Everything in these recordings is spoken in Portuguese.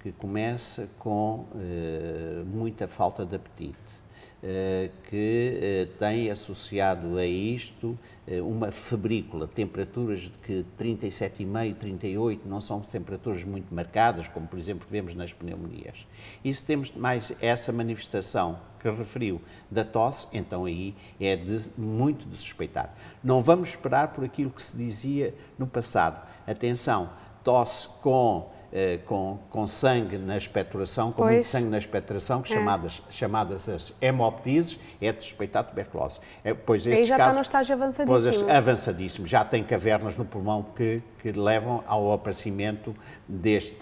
que começa com muita falta de apetite, que tem associado a isto uma febrícula, temperaturas de que 37,5, 38 não são temperaturas muito marcadas, como por exemplo vemos nas pneumonias. E se temos mais essa manifestação que referiu da tosse, então aí é muito de suspeitar. Não vamos esperar por aquilo que se dizia no passado. Atenção, tosse com sangue na expectoração, com muito sangue na expectoração, chamadas as hemoptises, é de suspeitar tuberculose. Pois aí já está no estágio avançadíssimo. Avançadíssimo, já tem cavernas no pulmão que levam ao aparecimento deste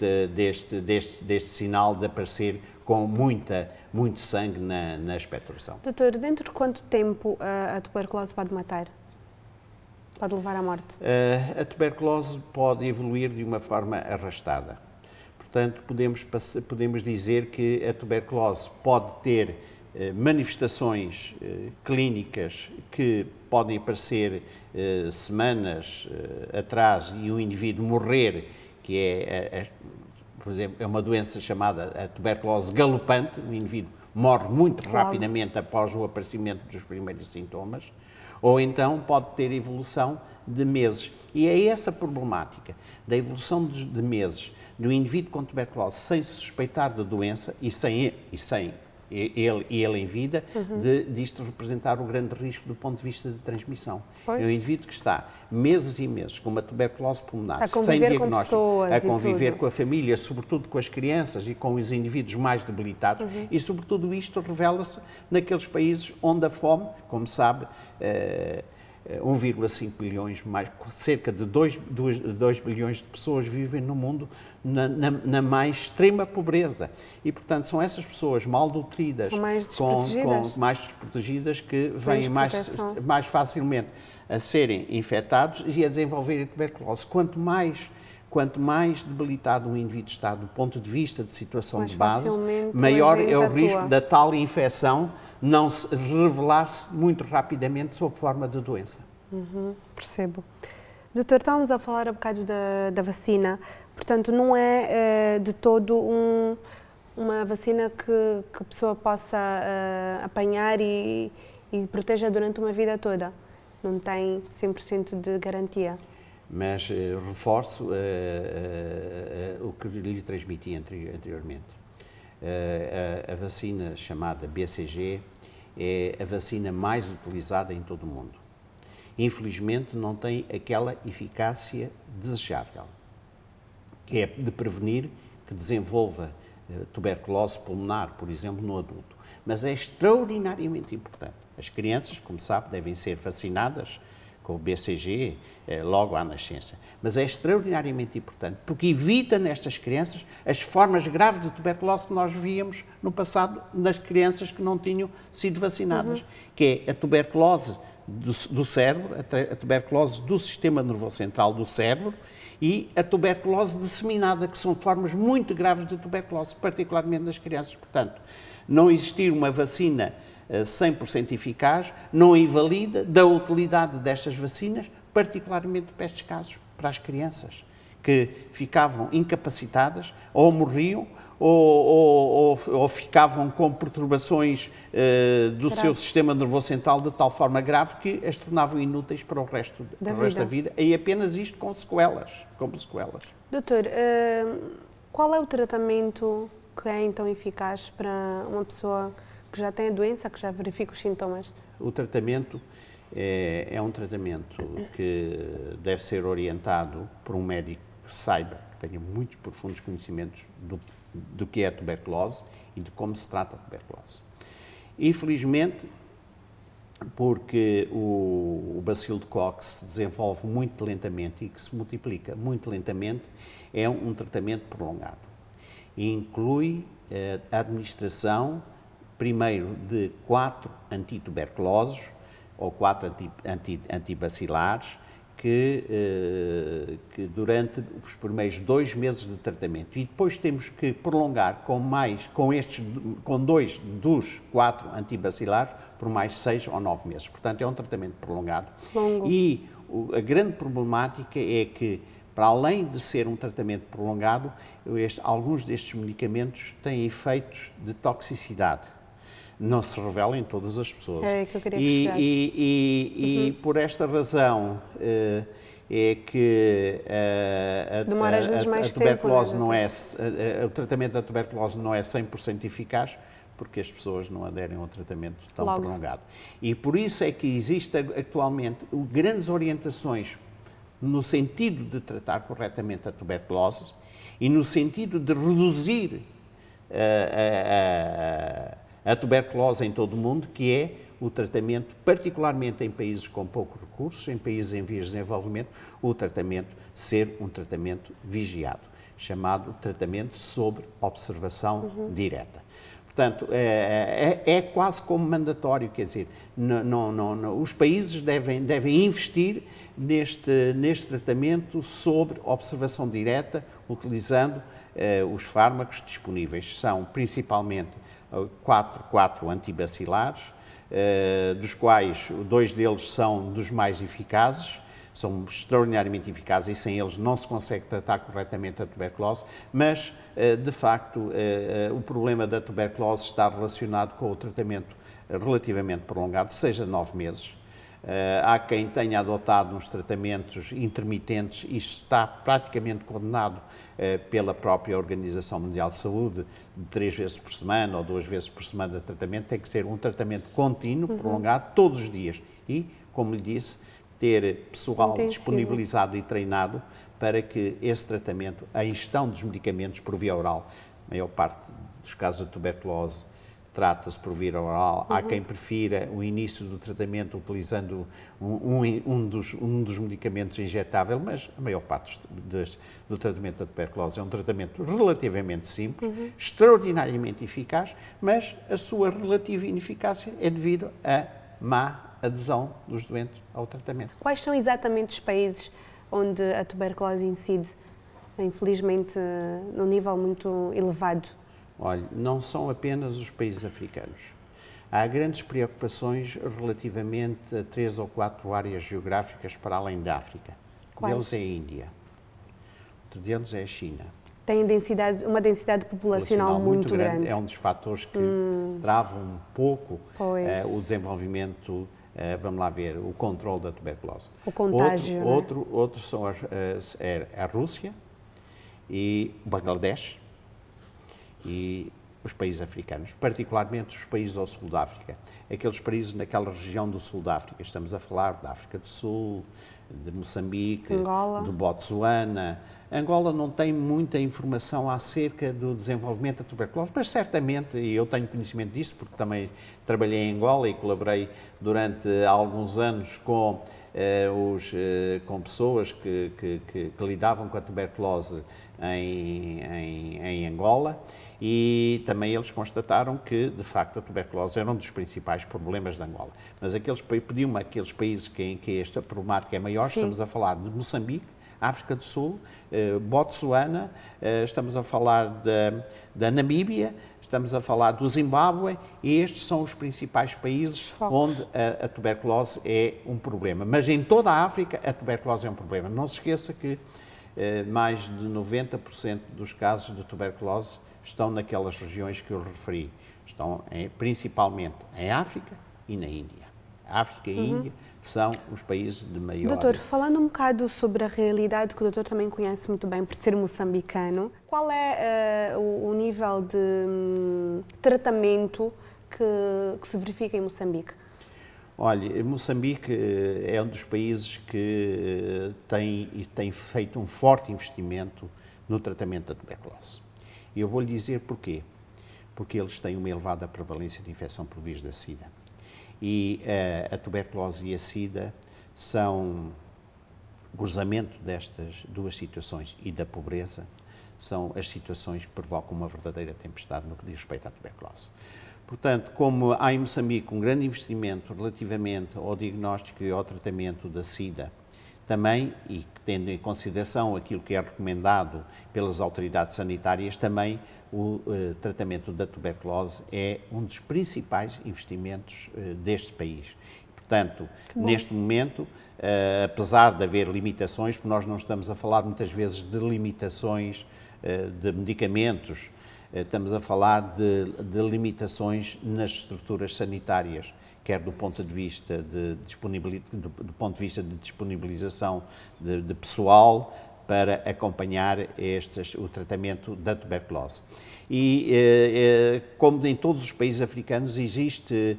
sinal de aparecer com muito sangue na expectoração. Doutor, dentro de quanto tempo a tuberculose pode matar? Pode levar à morte? A tuberculose pode evoluir de uma forma arrastada. Portanto, podemos dizer que a tuberculose pode ter manifestações clínicas que podem aparecer semanas atrás e o indivíduo morrer, que por exemplo, é uma doença chamada a tuberculose galopante, o indivíduo morre muito rapidamente após o aparecimento dos primeiros sintomas, ou então pode ter evolução de meses. E é essa problemática da evolução de meses do indivíduo com tuberculose sem se suspeitar da doença e sem ele em vida, disto representar o grande risco do ponto de vista de transmissão. É um indivíduo que está meses e meses com uma tuberculose pulmonar, sem diagnóstico, a conviver com a família, sobretudo com as crianças e com os indivíduos mais debilitados, e sobretudo isto revela-se naqueles países onde a fome, como sabe, 1,5 bilhões, cerca de 2 bilhões de pessoas vivem no mundo na mais extrema pobreza. E, portanto, são essas pessoas malnutridas, mais desprotegidas que vêm mais facilmente a serem infectados e a desenvolverem tuberculose. Quanto mais debilitado um indivíduo está do ponto de vista de situação de base, maior é o risco da tal infecção não se revelar-se muito rapidamente sob forma de doença. Percebo. Doutor, estávamos a falar um bocado da vacina, portanto não é de todo uma vacina que a pessoa possa apanhar e proteja durante uma vida toda. Não tem 100% de garantia. Mas reforço o que lhe transmiti anteriormente. A vacina chamada BCG é a vacina mais utilizada em todo o mundo. Infelizmente não tem aquela eficácia desejável, que é de prevenir que desenvolva tuberculose pulmonar, por exemplo, no adulto. Mas é extraordinariamente importante. As crianças, como sabe, devem ser vacinadas com o BCG logo à nascença. Mas é extraordinariamente importante, porque evita nestas crianças as formas graves de tuberculose que nós víamos no passado nas crianças que não tinham sido vacinadas, que é a tuberculose do cérebro, a tuberculose do sistema nervoso central do cérebro e a tuberculose disseminada, que são formas muito graves de tuberculose, particularmente nas crianças. Portanto, não existir uma vacina 100% eficaz não invalida da utilidade destas vacinas, particularmente para estes casos, para as crianças, que ficavam incapacitadas ou morriam ou ficavam com perturbações do seu sistema nervoso central de tal forma grave que as tornavam inúteis para o resto da vida. E apenas isto com sequelas. Doutor, qual é o tratamento que é então eficaz para uma pessoa que já tem a doença, que já verifica os sintomas? O tratamento é um tratamento que deve ser orientado por um médico que saiba, que tenha muitos profundos conhecimentos do que é a tuberculose e de como se trata a tuberculose. Infelizmente, porque o bacilo de Koch se desenvolve muito lentamente e que se multiplica muito lentamente, é um tratamento prolongado. E inclui a administração, primeiro, de 4 antituberculosos ou 4 antibacilares, que durante os primeiros 2 meses de tratamento, e depois temos que prolongar com 2 dos 4 antibacilares por mais 6 ou 9 meses. Portanto, é um tratamento prolongado. Longo. E a grande problemática é que, para além de ser um tratamento prolongado, alguns destes medicamentos têm efeitos de toxicidade. Não se revela em todas as pessoas. É que eu queria que por esta razão é que a tuberculose não é, o tratamento da tuberculose não é 100% eficaz, porque as pessoas não aderem a um tratamento tão prolongado. E por isso é que existe atualmente grandes orientações no sentido de tratar corretamente a tuberculose e no sentido de reduzir a tuberculose em todo o mundo, que é o tratamento, particularmente em países com poucos recursos, em países em vias de desenvolvimento, o tratamento ser um tratamento vigiado, chamado tratamento sob observação direta. Portanto, é quase como mandatório, quer dizer, os países devem investir neste tratamento sobre observação direta, utilizando os fármacos disponíveis. São principalmente quatro antibacilares, dos quais 2 deles são dos mais eficazes, são extraordinariamente eficazes e sem eles não se consegue tratar corretamente a tuberculose, mas, de facto, o problema da tuberculose está relacionado com o tratamento relativamente prolongado, seja 9 meses. Há quem tenha adotado uns tratamentos intermitentes, isto está praticamente condenado pela própria Organização Mundial de Saúde, de 3 vezes por semana ou 2 vezes por semana de tratamento, tem que ser um tratamento contínuo, prolongado, todos os dias. E, como lhe disse, ter pessoal disponibilizado e treinado para que esse tratamento, a ingestão dos medicamentos por via oral, a maior parte dos casos de tuberculose trata-se por via oral. Há quem prefira o início do tratamento utilizando um dos medicamentos injetável, mas a maior parte do tratamento da tuberculose é um tratamento relativamente simples, extraordinariamente eficaz, mas a sua relativa ineficácia é devido à má adesão dos doentes ao tratamento. Quais são exatamente os países onde a tuberculose incide, infelizmente, num nível muito elevado? Olha, não são apenas os países africanos. Há grandes preocupações relativamente a 3 ou 4 áreas geográficas para além da África. Um deles é a Índia, outro deles é a China. Tem uma densidade populacional muito grande. É um dos fatores que travam um pouco o desenvolvimento, vamos lá ver, o controle da tuberculose. O contágio. Outros são a Rússia e o Bangladesh e os países africanos, particularmente os países ao sul da África. Aqueles países naquela região do sul da África, estamos a falar da África do Sul, de Moçambique, do Botsuana. Angola não tem muita informação acerca do desenvolvimento da tuberculose, mas certamente, e eu tenho conhecimento disso, porque também trabalhei em Angola e colaborei durante alguns anos com pessoas que lidavam com a tuberculose em Angola, e também eles constataram que, de facto, a tuberculose era um dos principais problemas de Angola. Mas pediam-me aqueles países em que esta problemática é maior. Sim. Estamos a falar de Moçambique, África do Sul, Botsuana, estamos a falar da Namíbia, estamos a falar do Zimbábue, e estes são os principais países onde a tuberculose é um problema. Mas em toda a África a tuberculose é um problema. Não se esqueça que mais de 90% dos casos de tuberculose estão naquelas regiões que eu referi. Estão principalmente em África e na Índia. A África e a Índia são os países de maior... Doutor, falando um bocado sobre a realidade que o doutor também conhece muito bem por ser moçambicano, qual é o nível de tratamento que se verifica em Moçambique? Olha, Moçambique é um dos países que tem feito um forte investimento no tratamento da tuberculose. E eu vou lhe dizer porquê. Porque eles têm uma elevada prevalência de infecção por vírus da SIDA. E a tuberculose e a SIDA são o cruzamento destas duas situações e da pobreza, são as situações que provocam uma verdadeira tempestade no que diz respeito à tuberculose. Portanto, como há em Moçambique um grande investimento relativamente ao diagnóstico e ao tratamento da SIDA, também, e tendo em consideração aquilo que é recomendado pelas autoridades sanitárias, também o tratamento da tuberculose é um dos principais investimentos deste país. Portanto, neste momento, apesar de haver limitações, porque nós não estamos a falar muitas vezes de limitações de medicamentos, estamos a falar de limitações nas estruturas sanitárias, quer do ponto de vista de disponibilização de pessoal para acompanhar o tratamento da tuberculose. E, como em todos os países africanos, existe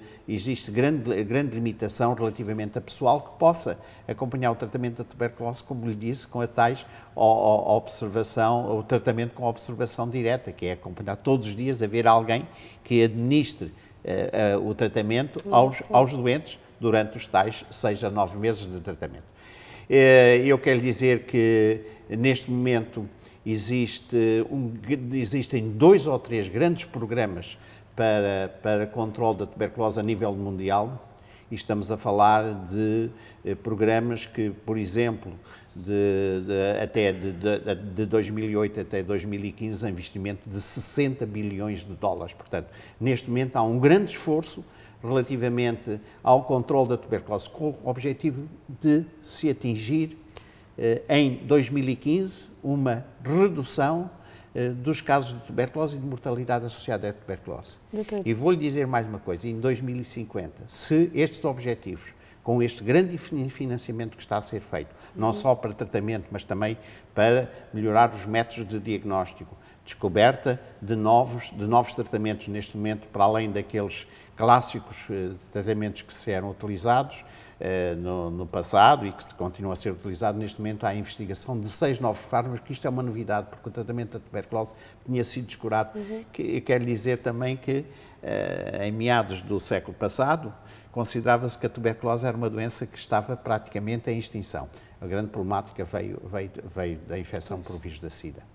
grande limitação relativamente a pessoal que possa acompanhar o tratamento da tuberculose, como lhe disse, com a tais observação, o tratamento com observação direta, que é acompanhar todos os dias, haver alguém que administre o tratamento aos doentes durante os tais 6 a 9 meses de tratamento. Eu quero dizer que, neste momento, existem 2 ou 3 grandes programas para controle da tuberculose a nível mundial, e estamos a falar de programas que, por exemplo, de 2008 até 2015, investimento de 60 bilhões de dólares. Portanto, neste momento há um grande esforço relativamente ao controle da tuberculose, com o objetivo de se atingir em 2015 uma redução dos casos de tuberculose e de mortalidade associada à tuberculose. Doutor. E vou-lhe dizer mais uma coisa, em 2050, se estes objetivos, com este grande financiamento que está a ser feito, não só para tratamento, mas também para melhorar os métodos de diagnóstico, descoberta de novos tratamentos neste momento, para além daqueles clássicos tratamentos que eram utilizados no passado e que continuam a ser utilizados neste momento, há a investigação de 6 novos fármacos, que isto é uma novidade, porque o tratamento da tuberculose tinha sido descurado. Quero dizer também que, em meados do século passado, considerava-se que a tuberculose era uma doença que estava praticamente em extinção. A grande problemática veio da infecção por vírus da SIDA.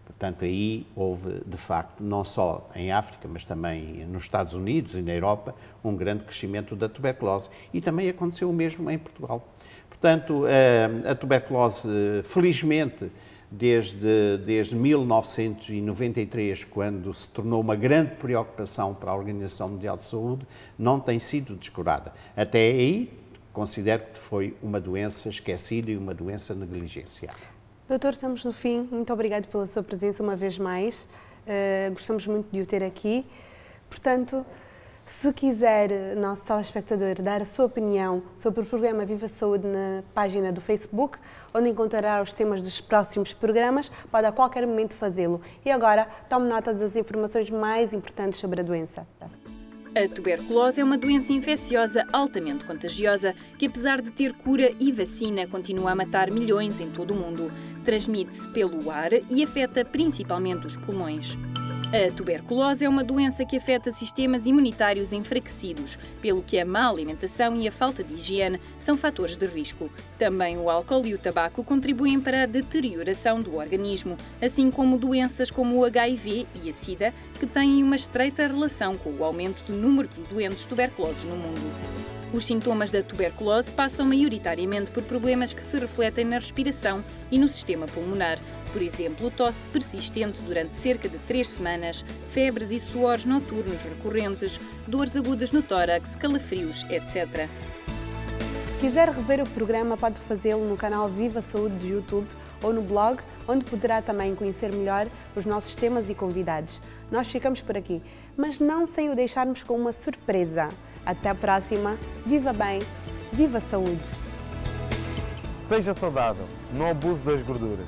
Portanto, aí houve, de facto, não só em África, mas também nos Estados Unidos e na Europa, um grande crescimento da tuberculose. E também aconteceu o mesmo em Portugal. Portanto, a tuberculose, felizmente, desde 1993, quando se tornou uma grande preocupação para a Organização Mundial de Saúde, não tem sido descurada. Até aí, considero que foi uma doença esquecida e uma doença negligenciada. Doutor, estamos no fim. Muito obrigado pela sua presença uma vez mais. Gostamos muito de o ter aqui. Portanto, se quiser, nosso telespectador, dar a sua opinião sobre o programa Viva Saúde na página do Facebook, onde encontrará os temas dos próximos programas, pode a qualquer momento fazê-lo. E agora, tome nota das informações mais importantes sobre a doença. A tuberculose é uma doença infecciosa altamente contagiosa que, apesar de ter cura e vacina, continua a matar milhões em todo o mundo. Transmite-se pelo ar e afeta principalmente os pulmões. A tuberculose é uma doença que afeta sistemas imunitários enfraquecidos, pelo que a má alimentação e a falta de higiene são fatores de risco. Também o álcool e o tabaco contribuem para a deterioração do organismo, assim como doenças como o HIV e a SIDA, que têm uma estreita relação com o aumento do número de doentes tuberculosos no mundo. Os sintomas da tuberculose passam maioritariamente por problemas que se refletem na respiração e no sistema pulmonar. Por exemplo, tosse persistente durante cerca de 3 semanas, febres e suores noturnos recorrentes, dores agudas no tórax, calafrios, etc. Se quiser rever o programa, pode fazê-lo no canal Viva Saúde do YouTube ou no blog, onde poderá também conhecer melhor os nossos temas e convidados. Nós ficamos por aqui, mas não sem o deixarmos com uma surpresa. Até a próxima. Viva bem, viva saúde! Seja saudável, não abuse das gorduras.